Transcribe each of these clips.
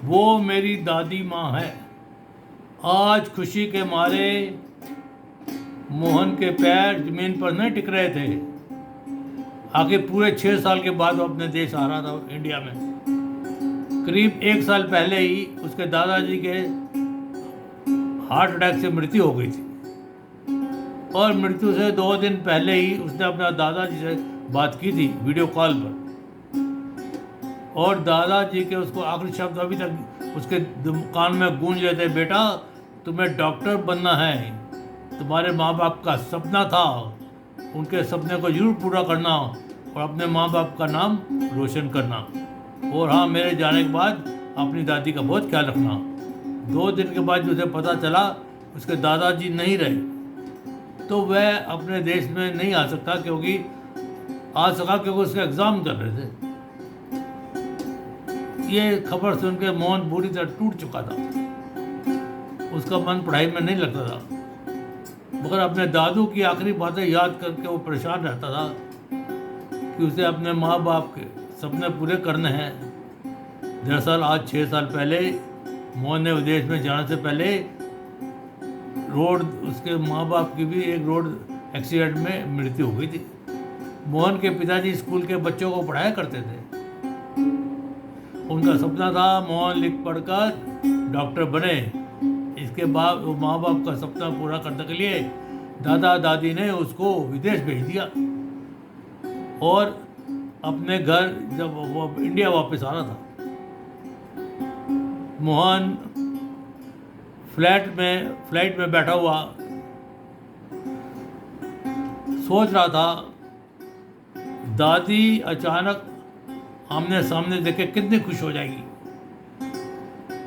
वो मेरी दादी माँ है। आज खुशी के मारे मोहन के पैर जमीन पर नहीं टिक रहे थे। आखिर पूरे 6 साल के बाद वो अपने देश आ रहा था, इंडिया में। करीब 1 साल पहले ही उसके दादाजी के हार्ट अटैक से मृत्यु हो गई थी, और मृत्यु से 2 दिन पहले ही उसने अपना दादाजी से बात की थी वीडियो कॉल पर। और दादाजी के उसको आखिरी शब्द अभी तक उसके कान में गूंज रहे थे, बेटा तुम्हें डॉक्टर बनना है, तुम्हारे माँ बाप का सपना था, उनके सपने को जरूर पूरा करना और अपने माँ बाप का नाम रोशन करना। और हाँ, मेरे जाने के बाद अपनी दादी का बहुत ख्याल रखना। 2 दिन के बाद उसे पता चला उसके दादाजी नहीं रहे, तो वह अपने देश में नहीं आ सकता, क्योंकि उसके एग्ज़ाम चल रहे थे। ये खबर सुन के मोहन बुरी तरह टूट चुका था। उसका मन पढ़ाई में नहीं लगता था, मगर अपने दादू की आखिरी बातें याद करके वो परेशान रहता था कि उसे अपने माँ बाप के सपने पूरे करने हैं। दरअसल आज 6 साल पहले मोहन ने विदेश में जाने से पहले उसके माँ बाप की भी एक रोड एक्सीडेंट में मृत्यु हो गई थी। मोहन के पिताजी स्कूल के बच्चों को पढ़ाया करते थे। उनका सपना था मोहन लिख पढ़कर डॉक्टर बने। इसके बाद वो माँ बाप का सपना पूरा करने के लिए दादा दादी ने उसको विदेश भेज दिया, और अपने घर जब वो इंडिया वापस आ रहा था, मोहन फ्लाइट में बैठा हुआ सोच रहा था, दादी अचानक आमने सामने देखे कितनी खुश हो जाएगी।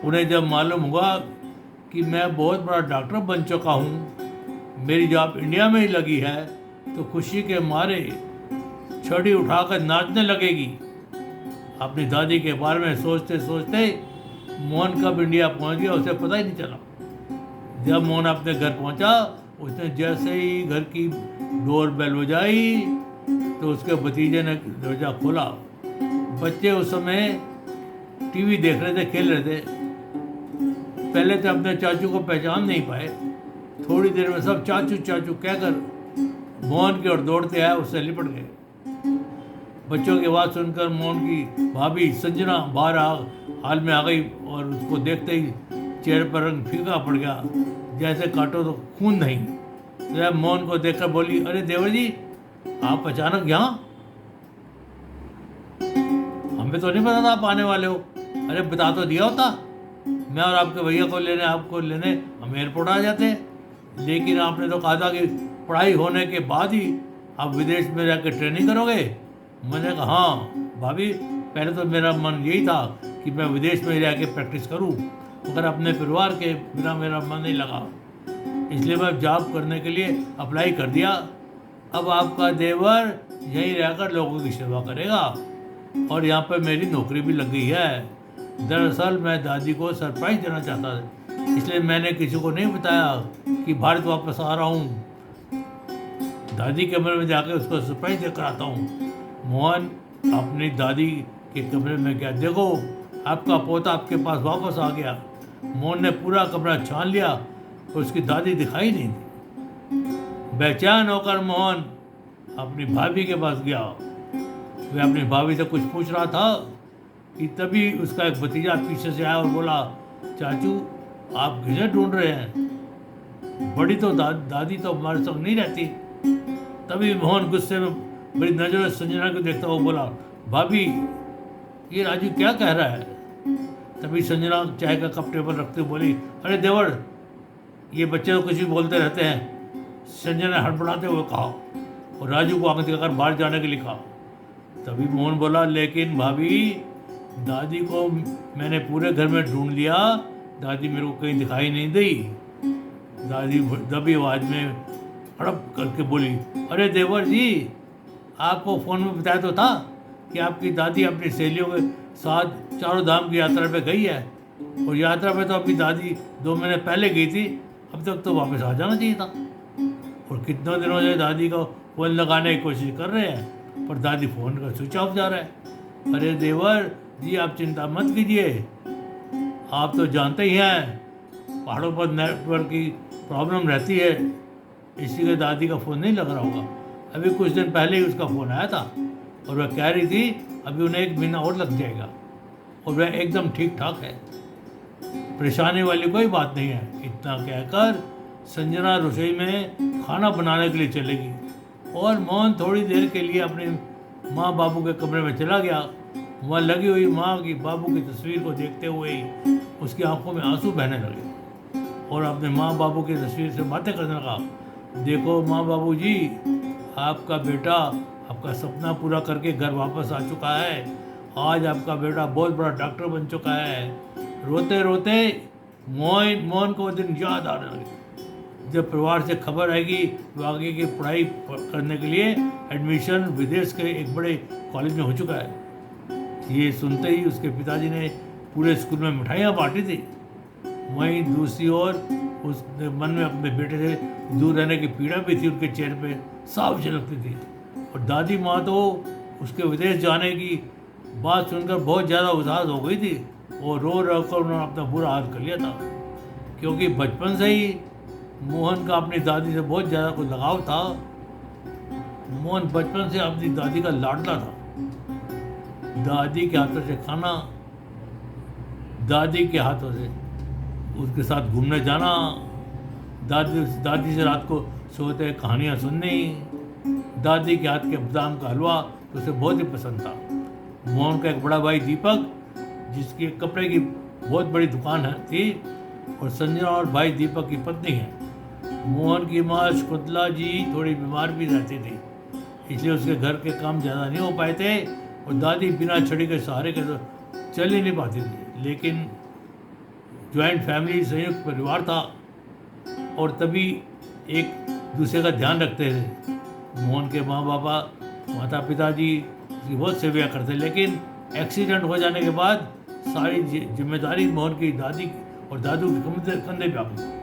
उन्हें जब मालूम हुआ कि मैं बहुत बड़ा डॉक्टर बन चुका हूँ, मेरी जॉब इंडिया में ही लगी है, तो खुशी के मारे छड़ी उठाकर नाचने लगेगी। अपनी दादी के बारे में सोचते सोचते मोहन कब इंडिया पहुँच गया उसे पता ही नहीं चला। जब मोहन अपने घर पहुँचा, उसने जैसे ही घर की डोर बेल बजाई तो उसके भतीजे ने दरवाजा खोला। बच्चे उस समय टीवी देख रहे थे, खेल रहे थे। पहले तो अपने चाचू को पहचान नहीं पाए। थोड़ी देर में सब चाचू चाचू कहकर मोहन की ओर दौड़ते आए, उससे लिपट गए। बच्चों की आवाज़ सुनकर मोहन की भाभी संजना बाहर हाल में आ गई, और उसको देखते ही चेहरे पर रंग फीका पड़ गया, जैसे काटो तो खून नहीं। जब मोहन को देखकर बोली, अरे देवर जी, आप अचानक यहाँ? हमें तो नहीं पता था आप आने वाले हो। अरे बता तो दिया होता, मैं और आपके भैया को लेने आपको लेने हम एयरपोर्ट आ जाते। लेकिन आपने तो कहा था कि पढ़ाई होने के बाद ही आप विदेश में जाकर ट्रेनिंग करोगे। मैंने कहा हाँ भाभी, पहले तो मेरा मन यही था कि मैं विदेश में जाकर प्रैक्टिस करूं, मगर अपने परिवार के बिना मेरा मन नहीं लगा, इसलिए मैं जॉब करने के लिए अप्लाई कर दिया। अब आपका देवर यहीं रहकर लोगों की सेवा करेगा, और यहाँ पर मेरी नौकरी भी लग गई है। दरअसल मैं दादी को सरप्राइज़ देना चाहता था, इसलिए मैंने किसी को नहीं बताया कि भारत वापस आ रहा हूँ। दादी के कमरे में जाकर उसको सरप्राइज़ देकर आता हूँ। मोहन अपनी दादी के कमरे में गया। देखो, आपका पोता आपके पास वापस आ गया। मोहन ने पूरा कमरा छान लिया, और उसकी दादी दिखाई नहीं दी। बेचैन होकर मोहन अपनी भाभी के पास गया। वह अपनी भाभी से कुछ पूछ रहा था कि तभी उसका एक भतीजा पीछे से आया और बोला, चाचू आप किसे ढूंढ रहे हैं? बड़ी तो दादी तो हमारे संग नहीं रहती। तभी मोहन गुस्से में बड़ी नजरों से संजना को देखता हुआ बोला, भाभी ये राजू क्या कह रहा है? तभी संजना चाय का कप टेबल रखते हुए बोली, अरे देवर, ये बच्चे तो कुछ भी बोलते रहते हैं। संजना ने हड़बड़ाते हुए कहा, और राजू को आंख दिखाकर बाहर जाने के लिए कहा। तभी मोहन बोला, लेकिन भाभी दादी को मैंने पूरे घर में ढूंढ लिया, दादी मेरे को कहीं दिखाई नहीं दी। दादी दबी आवाज में हड़प करके बोली, अरे देवर जी, आपको फ़ोन में बताया तो था कि आपकी दादी अपनी सहेलियों के साथ चारों धाम की यात्रा पे गई है, और यात्रा पे तो अपनी दादी 2 महीने पहले गई थी, अब तक तो वापस आ जाना चाहिए था। और कितने दिनों से दादी को फ़ोन लगाने की कोशिश कर रहे हैं, पर दादी फ़ोन का स्विच ऑफ जा रहा है। अरे देवर जी, आप चिंता मत कीजिए, आप तो जानते ही हैं पहाड़ों पर नेटवर्क की प्रॉब्लम रहती है, इसी के दादी का फ़ोन नहीं लग रहा होगा। अभी कुछ दिन पहले ही उसका फ़ोन आया था और वह कह रही थी अभी उन्हें 1 महीना और लग जाएगा और वह एकदम ठीक ठाक है, परेशानी वाली कोई बात नहीं है। इतना कहकर संजना रसोई में खाना बनाने के लिए चलेगी और मोहन थोड़ी देर के लिए अपने माँ बाबू के कमरे में चला गया। वहाँ लगी हुई माँ की बाबू की तस्वीर को देखते हुए ही उसकी आंखों में आंसू बहने लगे और अपने माँ बाबू की तस्वीर से बातें करने लगा। देखो माँ बाबू जी, आपका बेटा आपका सपना पूरा करके घर वापस आ चुका है। आज आपका बेटा बहुत बड़ा डॉक्टर बन चुका है। रोते रोते मोहन को वो दिन याद आने लगे जब परिवार से खबर आएगी वो आगे की पढ़ाई करने के लिए एडमिशन विदेश के एक बड़े कॉलेज में हो चुका है। ये सुनते ही उसके पिताजी ने पूरे स्कूल में मिठाइयाँ बांटी थी। वहीं दूसरी ओर उसके मन में अपने बेटे से दूर रहने की पीड़ा भी थी, उनके चेहरे पे साफ झलकती थी। और दादी माँ तो उसके विदेश जाने की बात सुनकर बहुत ज़्यादा उदास हो गई थी और रो रो कर उन्होंने अपना बुरा हाल कर लिया था, क्योंकि बचपन से ही मोहन का अपनी दादी से बहुत ज़्यादा कोई लगाव था। मोहन बचपन से अपनी दादी का लाडला था। दादी के हाथों से खाना, दादी के हाथों से उसके साथ घूमने जाना, दादी से रात को सोते कहानियाँ सुननी, दादी के हाथ के बादाम का हलवा तो उसे बहुत ही पसंद था। मोहन का एक बड़ा भाई दीपक, जिसकी एक कपड़े की बहुत बड़ी दुकान है थी, और संजना और भाई दीपक की पत्नी है। मोहन की माँ शकुंतला जी थोड़ी बीमार भी रहती थी, इसलिए उसके घर के काम ज़्यादा नहीं हो पाए थे और दादी बिना छड़ी के सहारे के तो चल ही नहीं पाती थी। लेकिन जॉइंट फैमिली, संयुक्त परिवार था और तभी एक दूसरे का ध्यान रखते थे। मोहन के माता पिताजी उसकी बहुत सेवा करते, लेकिन एक्सीडेंट हो जाने के बाद सारी जिम्मेदारी मोहन की दादी और दादू के कंधे पे आ गई।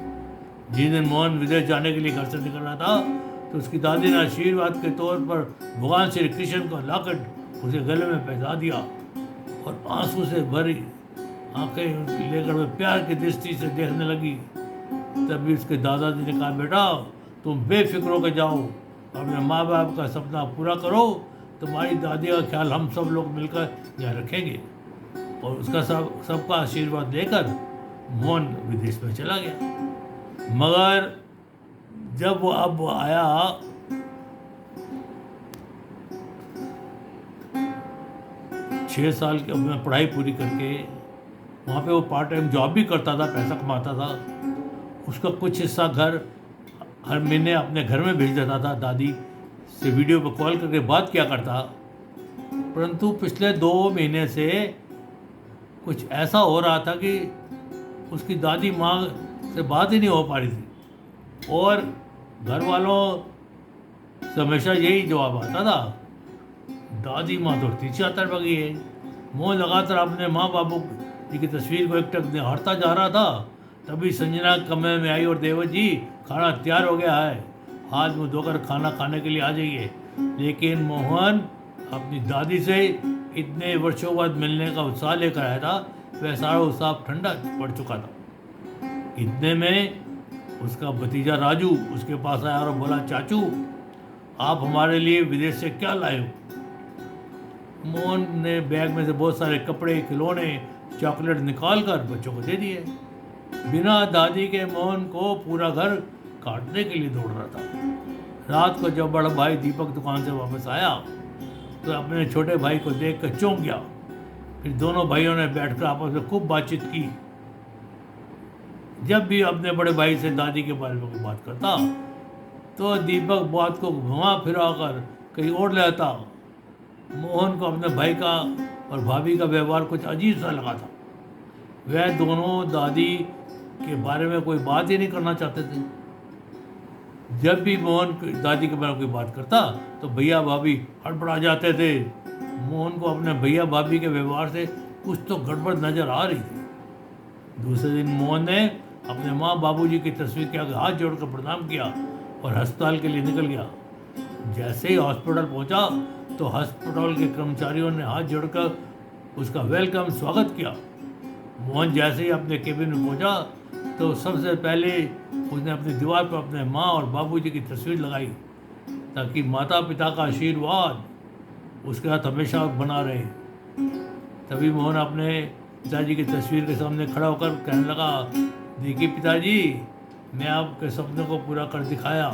जिस दिन मोहन विदेश जाने के लिए घर से निकल रहा था तो उसकी दादी ने आशीर्वाद के तौर पर भगवान श्री कृष्ण का लॉकेट उसके गले में पहना दिया और आंसू से भरी आंखें लेकर वह प्यार की दृष्टि से देखने लगी। तभी उसके दादाजी ने कहा, बेटा तुम बेफिक्र होकर जाओ, अपने माँ बाप का सपना पूरा करो, तुम्हारी दादी का ख्याल हम सब लोग मिलकर यहाँ रखेंगे। और उसका सबका आशीर्वाद लेकर मोहन विदेश में चला गया। मगर जब वो अब आया 6 साल की अपनी पढ़ाई पूरी करके, वहाँ पे वो पार्ट टाइम जॉब भी करता था, पैसा कमाता था। उसका कुछ हिस्सा घर हर महीने अपने घर में भेज देता था, दादी से वीडियो पर कॉल करके बात किया करता। परंतु पिछले 2 महीने से कुछ ऐसा हो रहा था कि उसकी दादी माँ से बात ही नहीं हो पा रही थी और घर वालों से हमेशा यही जवाब आता था, दादी माँ तो तीसरा तरफ गई है। मोहन लगातार अपने माँ बाबू जी की तस्वीर को एकटक निहारता जा रहा था। तभी संजना कमरे में आई और देवर जी खाना तैयार हो गया है, हाथ मुँह धोकर खाना खाने के लिए आ जाइए। लेकिन मोहन अपनी दादी से इतने वर्षों बाद मिलने का उत्साह लेकर आया था, वह सारा उत्साह ठंडा पड़ चुका था। इतने में उसका भतीजा राजू उसके पास आया और बोला, चाचू आप हमारे लिए विदेश से क्या लाए हो? मोहन ने बैग में से बहुत सारे कपड़े, खिलौने, चॉकलेट निकाल कर बच्चों को दे दिए। बिना दादी के मोहन को पूरा घर काटने के लिए दौड़ रहा था। रात को जब बड़ा भाई दीपक दुकान से वापस आया तो अपने छोटे भाई को देख कर चौंक गया। फिर दोनों भाइयों ने बैठकर आपस में खूब बातचीत की। जब भी अपने बड़े भाई से दादी के बारे में कोई बात करता तो दीपक बात को घुमा फिरा कर कहीं और ले आता। मोहन को अपने भाई का और भाभी का व्यवहार कुछ अजीब सा लगा था। वह दोनों दादी के बारे में कोई बात ही नहीं करना चाहते थे। जब भी मोहन दादी के बारे में कोई बात करता तो भैया भाभी हड़बड़ा जाते थे। मोहन को अपने भैया भाभी के व्यवहार से कुछ तो गड़बड़ नजर आ रही थी। दूसरे दिन मोहन ने अपने माँ बाबूजी की तस्वीर के आगे हाथ जोड़कर प्रणाम किया और अस्पताल के लिए निकल गया। जैसे ही हॉस्पिटल पहुंचा तो अस्पताल के कर्मचारियों ने हाथ जोड़कर उसका वेलकम स्वागत किया। मोहन जैसे ही अपने केबिन में पहुंचा तो सबसे पहले उसने अपनी दीवार पर अपने माँ और बाबूजी की तस्वीर लगाई, ताकि माता पिता का आशीर्वाद उसके साथ हमेशा बना रहे। तभी मोहन अपने पिताजी की तस्वीर के सामने खड़ा होकर कहने लगा, देखिए पिताजी, मैं आपके सपने को पूरा कर दिखाया।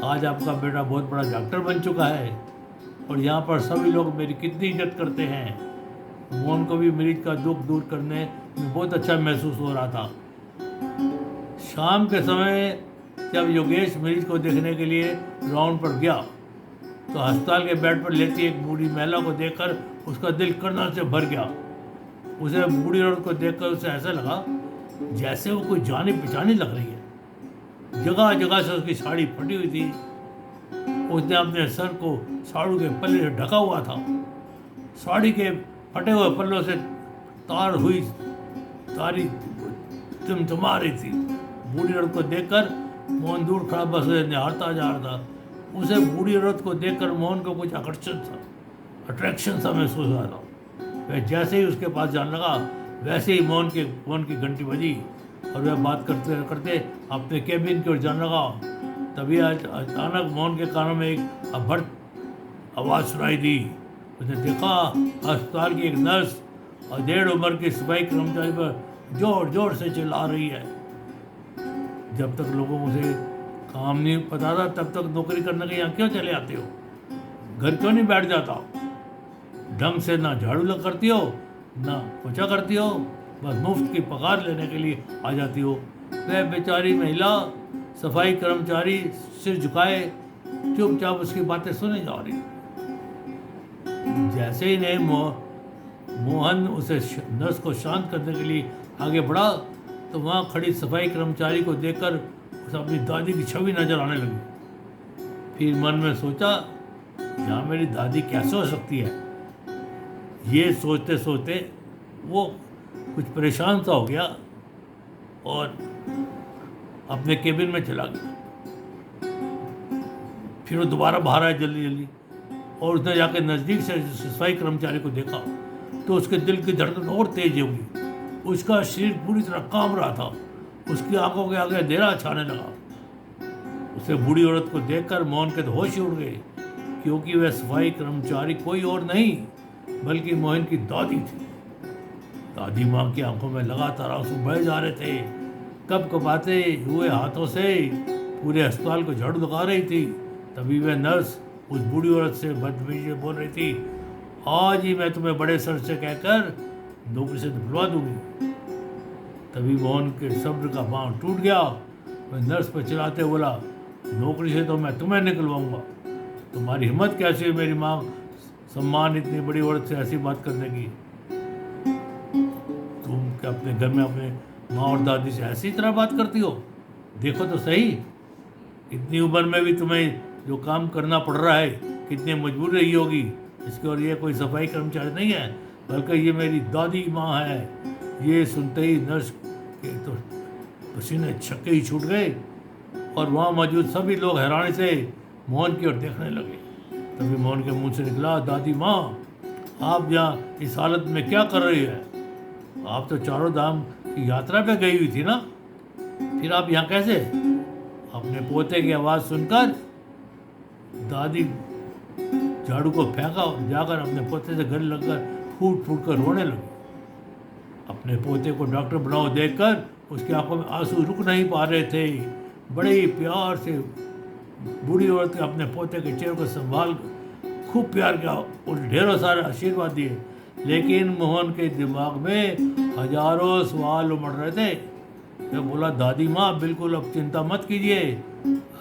आज आपका बेटा बहुत बड़ा डॉक्टर बन चुका है और यहाँ पर सभी लोग मेरी कितनी इज्जत करते हैं। मोहन को भी मरीज का दुख दूर करने में बहुत अच्छा महसूस हो रहा था। शाम के समय जब योगेश मरीज को देखने के लिए राउंड पर गया तो अस्पताल के बेड पर लेटी एक बूढ़ी महिला को देखकर उसका दिल करना से भर गया। उसे बूढ़ी औरत को देखकर उसे ऐसा लगा जैसे वो कोई जानी पहचानी लग रही है। जगह जगह से उसकी साड़ी फटी हुई थी। उसने अपने सर को साड़ू के पल्ले से ढका हुआ था। साड़ी के फटे हुए पल्लों से तारी चमचमा रही थी। बूढ़ी औरत को देखकर मोहन दूर खड़ा बस निहारता जा रहा था। उसे बूढ़ी औरत को देखकर मोहन को कुछ अट्रैक्शन सा महसूस हो रहा था। वह जैसे ही उसके पास जाने लगा वैसे ही मोहन की घंटी बजी और वह बात करते करते अपने केबिन की ओर जाने लगा। तभी अचानक मोहन के कानों में एक अभद्र आवाज़ सुनाई दी। उसने देखा अस्पताल की एक नर्स और 1.5 उम्र की सफाई कर्मचारी पर जोर जोर से चिल्ला रही है। जब तक लोगों को उसे काम नहीं पता था तब तक नौकरी करने के यहाँ क्यों चले आते हो? घर क्यों नहीं बैठ जाता? ढंग से ना झाड़ू लग करती हो ना पोछा करती हो, बस मुफ्त की पगार लेने के लिए आ जाती हो। वह बेचारी महिला सफाई कर्मचारी सिर झुकाए चुपचाप उसकी बातें सुने जा रही। जैसे ही ने मोहन उसे नर्स को शांत करने के लिए आगे बढ़ा तो वहाँ खड़ी सफाई कर्मचारी को देखकर उसे अपनी दादी की छवि नजर आने लगी। फिर मन में सोचा, यहाँ मेरी दादी कैसे हो सकती है? ये सोचते सोचते वो कुछ परेशान सा हो गया और अपने केबिन में चला गया। फिर वो दोबारा बाहर आया जल्दी जल्दी और उसने जाकर नज़दीक से सफाई कर्मचारी को देखा तो उसके दिल की धड़कन और तेज हो गई। उसका शरीर पूरी तरह कांप रहा था। उसकी आंखों के आगे अंधेरा छाने लगा। उसे बूढ़ी औरत को देखकर मोहन के तो होश ही उड़ गए, क्योंकि वह सफाई कर्मचारी कोई और नहीं बल्कि मोहन की दादी थी। दादी माँ की आंखों में लगातार आंसू बह जा रहे थे। कब कपाते हुए हाथों से पूरे अस्पताल को झाड़ू लगा रही थी। तभी वह नर्स उस बूढ़ी औरत से बदतमीजी से बोल रही थी, आज ही मैं तुम्हें बड़े सर से कहकर नौकरी से निकलवा दूंगी। तभी मोहन के सब्र का बांध टूट गया। वह नर्स पर चिल्लाते बोला, नौकरी से तो मैं तुम्हें निकलवाऊंगा। तुम्हारी हिम्मत कैसी है मेरी माँ सम्मान इतनी बड़ी औरत से ऐसी बात करने की? तुम क्या अपने घर में अपने माँ और दादी से ऐसी तरह बात करती हो? देखो तो सही, इतनी उम्र में भी तुम्हें जो काम करना पड़ रहा है कितनी मजबूर रही होगी। इसके और ये कोई सफाई कर्मचारी नहीं है बल्कि ये मेरी दादी माँ है। ये सुनते ही नर्स के तो पसीने छक्के ही छूट गए और वहाँ मौजूद सभी लोग हैरानी से मोहन की ओर देखने लगे। तभी मोहन के मुंह से निकला, दादी माँ, आप यहाँ इस हालत में क्या कर रही है? आप तो चारों धाम की यात्रा पे गई हुई थी ना, फिर आप यहाँ कैसे? अपने पोते की आवाज़ सुनकर दादी झाड़ू को फेंका और जाकर अपने पोते से गले लगकर फूट फूट कर रोने लगी। अपने पोते को डॉक्टर बनाओ देखकर उसकी आंखों में आंसू रुक नहीं पा रहे थे। बड़े ही प्यार से बूढ़ी औरत ने अपने पोते के चेहरे को संभाल खूब प्यार किया और ढेरों सारे आशीर्वाद दिए। लेकिन मोहन के दिमाग में हजारों सवाल उमड़ रहे थे। वह बोला, दादी माँ, बिल्कुल अब चिंता मत कीजिए,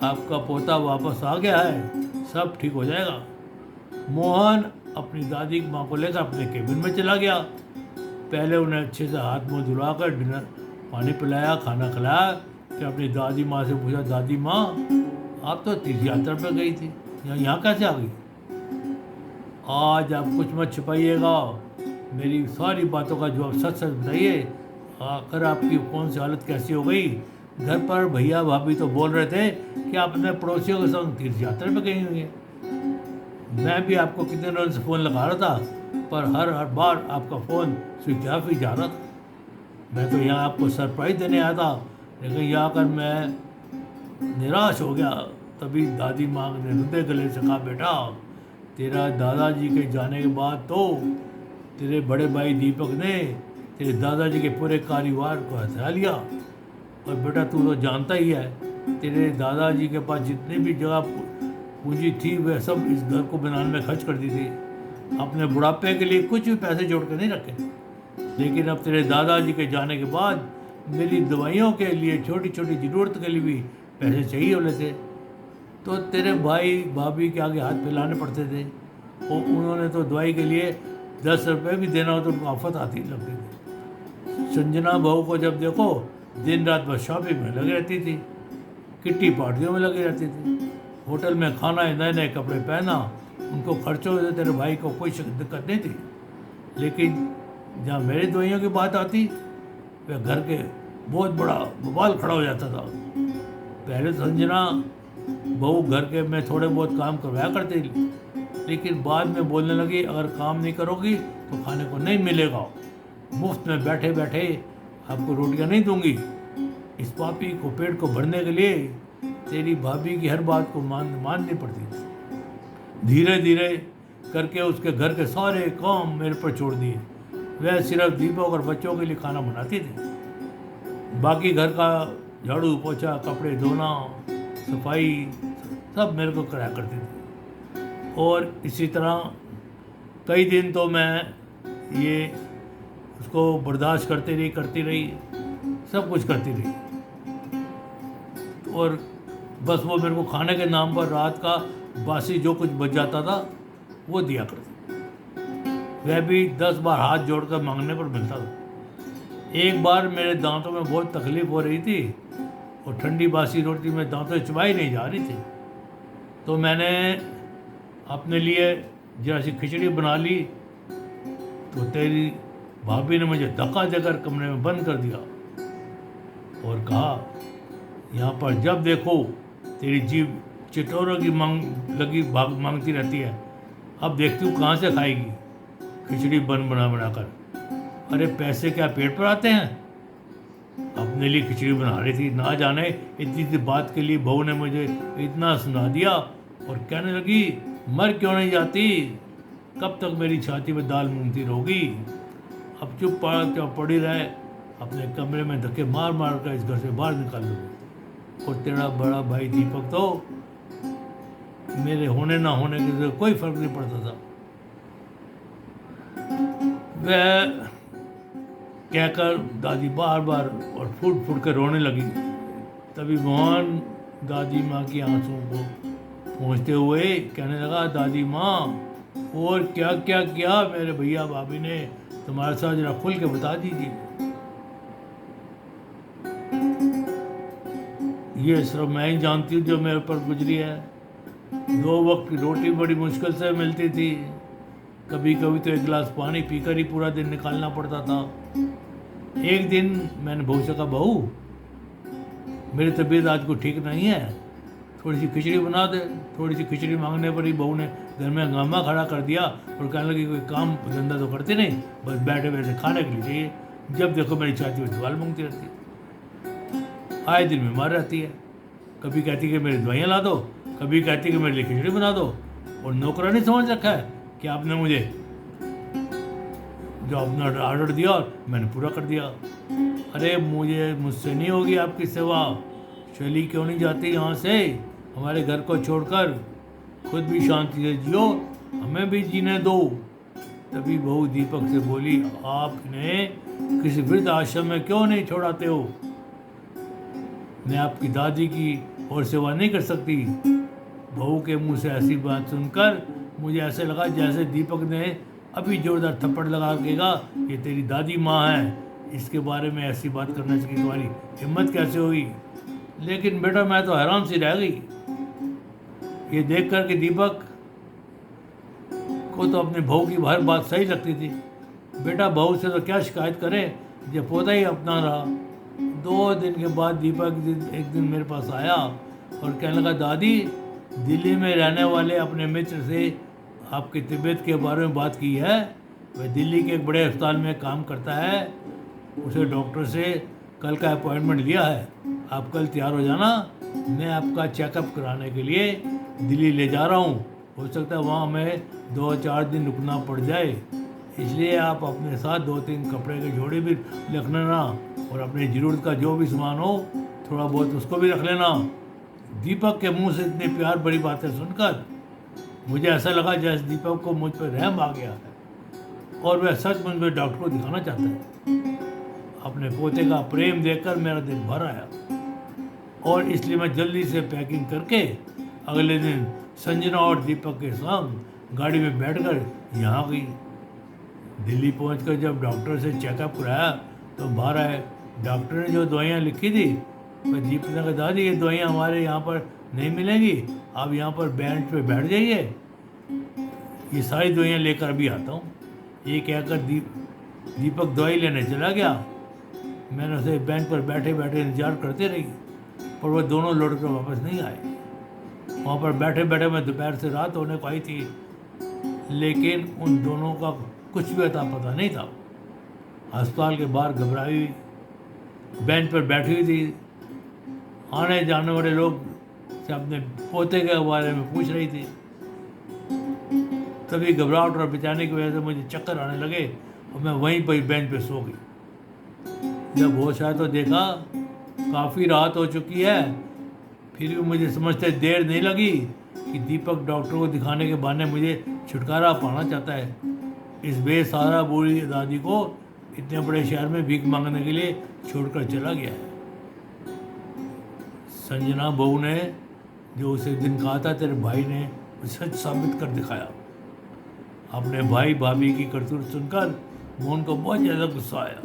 आपका पोता वापस आ गया है, सब ठीक हो जाएगा। मोहन अपनी दादी माँ को लेकर अपने केबिन में चला गया। पहले उन्हें अच्छे से हाथ मुंह धुलाकर डिनर पानी पिलाया, खाना खिलाया। फिर अपनी दादी माँ से पूछा, दादी माँ, आप तो तीर्थ यात्रा पर गई थी, यहाँ कैसे आ गई? आज आप कुछ मत छिपाइएगा, मेरी सारी बातों का जवाब सच सच बताइए। आखिर आपकी कौन सी हालत कैसी हो गई? घर पर भैया भाभी तो बोल रहे थे कि आप अपने पड़ोसियों के संग तीर्थ यात्रा में गई हुई हैं। मैं भी आपको कितने दिनों से फ़ोन लगा रहा था पर हर बार आपका फ़ोन स्विच ऑफ ही जा रहा था। मैं तो यहाँ आपको सरप्राइज़ देने आया था, लेकिन यहाँ आकर मैं निराश हो गया। तभी दादी माँ ने हृदय गले से कहा, बेटा तेरा दादाजी के जाने के बाद तो तेरे बड़े भाई दीपक ने तेरे दादाजी के पूरे कारोबार को हथिया लिया। और बेटा तू तो जानता ही है, तेरे दादाजी के पास जितनी भी जगह पूंजी थी वह सब इस घर को बनाने में खर्च कर दी थी। अपने बुढ़ापे के लिए कुछ भी पैसे जोड़ कर नहीं रखे। लेकिन अब तेरे दादाजी के जाने के बाद मेरी दवाइयों के लिए, छोटी छोटी ज़रूरत के लिए भी पैसे चाहिए होने थे, तो तेरे भाई भाभी के आगे हाथ फैलाने पड़ते थे। और उन्होंने तो दवाई के लिए 10 रुपये भी देना हो तो उनको आफत आती लगती थी। संजना बहू को जब देखो दिन रात बस शॉपिंग में लगी रहती थी, किट्टी पार्टियों में लगी रहती थी, होटल में खाना, नए नए कपड़े पहना। उनको खर्चों से तेरे भाई को कोई दिक्कत नहीं थी। लेकिन जहाँ मेरी दवाइयों की बात आती, वह घर के बहुत बड़ा बवाल खड़ा हो जाता था। पहले संजना बहू घर के में थोड़े बहुत काम करवाया करती, लेकिन बाद में बोलने लगी, अगर काम नहीं करोगी तो खाने को नहीं मिलेगा, मुफ्त में बैठे बैठे आपको रोटियां नहीं दूंगी। इस पापी को पेट को भरने के लिए तेरी भाभी की हर बात को माननी पड़ती। धीरे धीरे करके उसके घर के सारे काम मेरे पर छोड़ दिए। वह सिर्फ दीपक और बच्चों के लिए खाना बनाती थी। बाकी घर का झाड़ू पोछा, कपड़े धोना, सफाई सब मेरे को कराया करती थी। और इसी तरह कई दिन तो मैं ये उसको बर्दाश्त करती रही, सब कुछ करती रही। और बस वो मेरे को खाने के नाम पर रात का बासी जो कुछ बच जाता था वो दिया करती। वह भी 10 बार हाथ जोड़कर मांगने पर मिलता था। एक बार मेरे दांतों में बहुत तकलीफ हो रही थी और ठंडी बासी रोटी में दांतों से चबाई नहीं जा रही थी, तो मैंने अपने लिए जरा सी खिचड़ी बना ली। तो तेरी भाभी ने मुझे धक्का देकर कमरे में बंद कर दिया और कहा, यहाँ पर जब देखो तेरी जीभ चिटोरों की मांगती रहती है, अब देखती हूँ कहाँ से खाएगी खिचड़ी बनाकर। अरे पैसे क्या पेट पर आते हैं? अपने लिए खिचड़ी बना रही थी, ना जाने इतनी सी बात के लिए बहू ने मुझे इतना सुना दिया और कहने लगी, मर क्यों नहीं जाती, कब तक मेरी छाती में दाल मूंगती रहोगी? अब चुप पड़ी रहे, अपने कमरे में धक्के मार मार कर इस घर से बाहर निकाल दूँगी। और तेरा बड़ा भाई दीपक तो मेरे होने ना होने के कोई फर्क नहीं पड़ता था। वह कहकर दादी बार बार और फूट फूट कर रोने लगी। तभी मोहन दादी माँ की आंसुओं को पहुँचते हुए कहने लगा, दादी माँ और क्या क्या किया मेरे भैया भाभी ने, तुम्हारे साथ जरा खुल के बता दीजिए। ये सिर्फ मैं ही जानती हूँ जो मेरे ऊपर गुजरी है। 2 वक्त की रोटी बड़ी मुश्किल से मिलती थी, कभी कभी तो 1 गिलास पानी पीकर ही पूरा दिन निकालना पड़ता था। एक दिन मैंने बहू से कहा, बहू मेरी तबीयत आज को ठीक नहीं है, थोड़ी सी खिचड़ी बना दे। थोड़ी सी खिचड़ी मांगने पर ही बहू ने घर में हंगामा खड़ा कर दिया और कहने लगी, कोई काम धंधा तो करते नहीं, बस बैठे बैठे खाने के लिए चाहिए। जब देखो मेरी छाती में दीवार मांगती रहती है, आए दिन बीमार रहती है। कभी कहती कि मेरी दवाइयाँ ला दो, कभी कहती कि मेरे लिए खिचड़ी बना दो। और नौकरानी समझ रखा है कि आपने मुझे जो अपना ऑर्डर दिया और मैंने पूरा कर दिया। अरे मुझसे नहीं होगी आपकी सेवा, चली क्यों नहीं जाती यहाँ से, हमारे घर को छोड़कर खुद भी शांति से जियो, हमें भी जीने दो। तभी बहू दीपक से बोली, आपने किसी वृद्ध आश्रम में क्यों नहीं छोड़ाते हो? मैं आपकी दादी की और सेवा नहीं कर सकती। बहू के मुंह से ऐसी बात सुनकर मुझे ऐसे लगा जैसे दीपक ने अभी जोरदार थप्पड़ लगा देगा, ये तेरी दादी माँ है, इसके बारे में ऐसी बात करने की तुम्हारी हिम्मत कैसे हुई? लेकिन बेटा मैं तो हैरान सी रह गई ये देख कर कि दीपक को तो अपनी बहू की हर बात सही लगती थी। बेटा बहू से तो क्या शिकायत करें जब पोता ही अपना रहा। 2 दिन के बाद दीपक एक दिन मेरे पास आया और कहने लगा, दादी दिल्ली में रहने वाले अपने मित्र से आपकी तबीयत के बारे में बात की है, वह दिल्ली के एक बड़े अस्पताल में काम करता है उसे डॉक्टर से कल का अपॉइंटमेंट लिया है, आप कल तैयार हो जाना, मैं आपका चेकअप कराने के लिए दिल्ली ले जा रहा हूँ। हो सकता है वहाँ हमें 2-4 दिन रुकना पड़ जाए, इसलिए आप अपने साथ 2-3 कपड़े के जोड़े भी रख लेना और अपनी ज़रूरत का जो भी सामान हो थोड़ा बहुत उसको भी रख लेना। दीपक के मुंह से इतनी प्यार भरी बातें सुनकर मुझे ऐसा लगा जैसे दीपक को मुझ पर रहम आ गया है और वह सच मुझ पर डॉक्टर को दिखाना चाहता है। अपने पोते का प्रेम देखकर मेरा दिल भर आया और इसलिए मैं जल्दी से पैकिंग करके अगले दिन संजना और दीपक के संग गाड़ी में बैठकर यहाँ गई। दिल्ली पहुंचकर जब डॉक्टर से चेकअप कराया तो बाहर आए। डॉक्टर ने जो दवाइयाँ लिखी थी, मैं दीपक ने कहा दादी ये दवाइयाँ हमारे यहाँ पर नहीं मिलेंगी, आप यहाँ पर बेंच पे बैठ जाइए, ये सारी दवाइयाँ लेकर अभी आता हूँ। ये कहकर दीपक दवाई लेने चला गया। मैंने उसे बेंच पर बैठे बैठे इंतजार करते रही, पर वह दोनों लौट कर वापस नहीं आए। वहाँ पर बैठे बैठे मैं दोपहर से रात होने को आई थी, लेकिन उन दोनों का कुछ भी अता पता नहीं था। अस्पताल के बाहर घबराई हुई बेंच पर बैठी हुई थी, आने जाने वाले लोग से अपने पोते के बारे में पूछ रही थी। तभी घबराहट और बेचैनी की वजह से मुझे चक्कर आने लगे और मैं वहीं पर बेंच पर सो गई। जब होश आया तो देखा काफ़ी रात हो चुकी है, फिर भी मुझे समझते देर नहीं लगी कि दीपक डॉक्टर को दिखाने के बहाने मुझे छुटकारा पाना चाहता है। इस बेसहारा बूढ़ी दादी को इतने बड़े शहर में भीख मांगने के लिए छोड़कर चला गया है। संजना बहू ने जो उसे दिन कहा था तेरे भाई ने सच साबित कर दिखाया। अपने भाई भाभी की करतूत सुनकर मोहन को बहुत ज़्यादा गुस्सा आया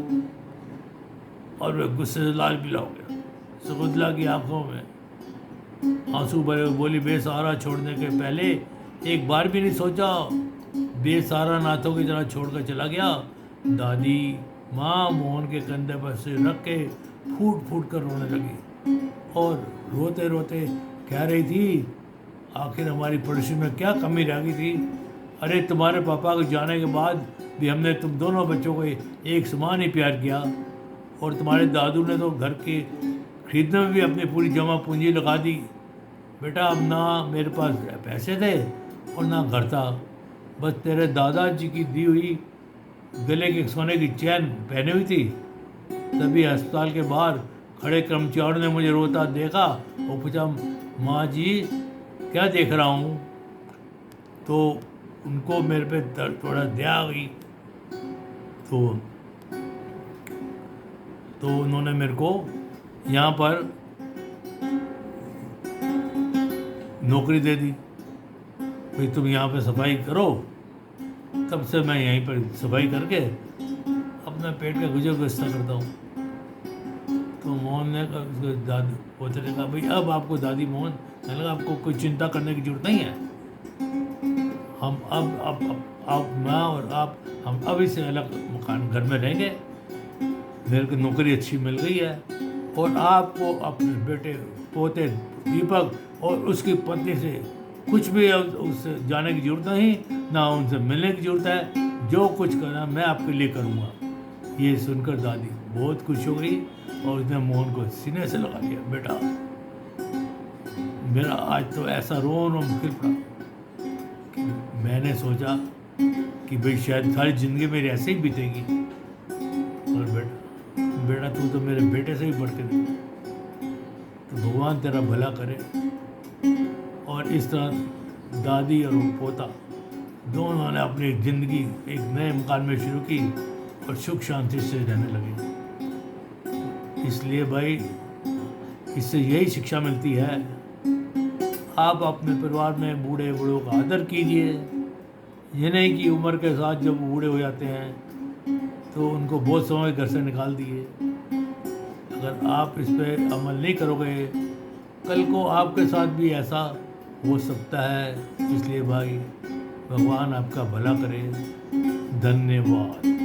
और वह गुस्से से लाल पीला हो गया। सुगुदला की आंखों में आंसू भरे बोली बेसहारा छोड़ने के पहले एक बार भी नहीं सोचा, बेसहारा नाथों की तरह छोड़कर चला गया। दादी माँ मोहन के कंधे पर सिर रख के फूट फूट कर रोने लगी और रोते रोते कह रही थी आखिर हमारी पड़ोसी में क्या कमी रह गई थी। अरे तुम्हारे पापा के जाने के बाद भी हमने तुम दोनों बच्चों को एक समान ही प्यार किया और तुम्हारे दादू ने तो घर के खरीदने में भी अपनी पूरी जमा पूंजी लगा दी। बेटा अब ना मेरे पास पैसे थे और ना घर था, बस तेरे दादाजी की दी हुई गले के सोने की चैन पहनी हुई थी। तभी अस्पताल के बाहर खड़े कर्मचारियों ने मुझे रोता देखा और पूछा माँ जी क्या देख रहा हूँ, तो उनको मेरे पे थोड़ा दया आ गई तो उन्होंने मेरे को यहाँ पर नौकरी दे दी, भाई तुम यहाँ पे सफाई करो। तब से मैं यहीं पर सफाई करके अपना पेट का गुजर बसर करता हूँ। तो मोहन ने उसके दादी पोते ने कहा भाई अब आपको दादी मोहन मैंने कहा आपको कोई चिंता करने की जरूरत नहीं है, हम अब मैं और आप हम अब इसे अलग मकान घर में रहेंगे, मेरे को नौकरी अच्छी मिल गई है और आपको अपने बेटे पोते दीपक और उसकी पत्नी से कुछ भी उससे जाने की जरूरत नहीं, ना उनसे मिलने की जरूरत है, जो कुछ करना मैं आपके लिए करूँगा। ये सुनकर दादी बहुत खुश हो गई और उसने मोहन को सीने से लगा लिया। बेटा मेरा आज तो ऐसा रो खिल पड़ा कि मैंने सोचा कि भाई शायद सारी ज़िंदगी मेरी ऐसे ही बीतेगी, और बेटा तू तो मेरे बेटे से ही बढ़ के दे, तो भगवान तेरा भला करे। और इस तरह दादी और पोता दोनों ने अपनी ज़िंदगी एक नए मकान में शुरू की और सुख शांति से रहने लगे। इसलिए भाई इससे यही शिक्षा मिलती है, आप अपने परिवार में बूढ़े बूढ़ों का आदर कीजिए। ये नहीं कि उम्र के साथ जब बूढ़े हो जाते हैं तो उनको बहुत समय घर से निकाल दिए। अगर आप इस पर अमल नहीं करोगे कल को आपके साथ भी ऐसा हो सकता है। इसलिए भाई भगवान आपका भला करे। धन्यवाद।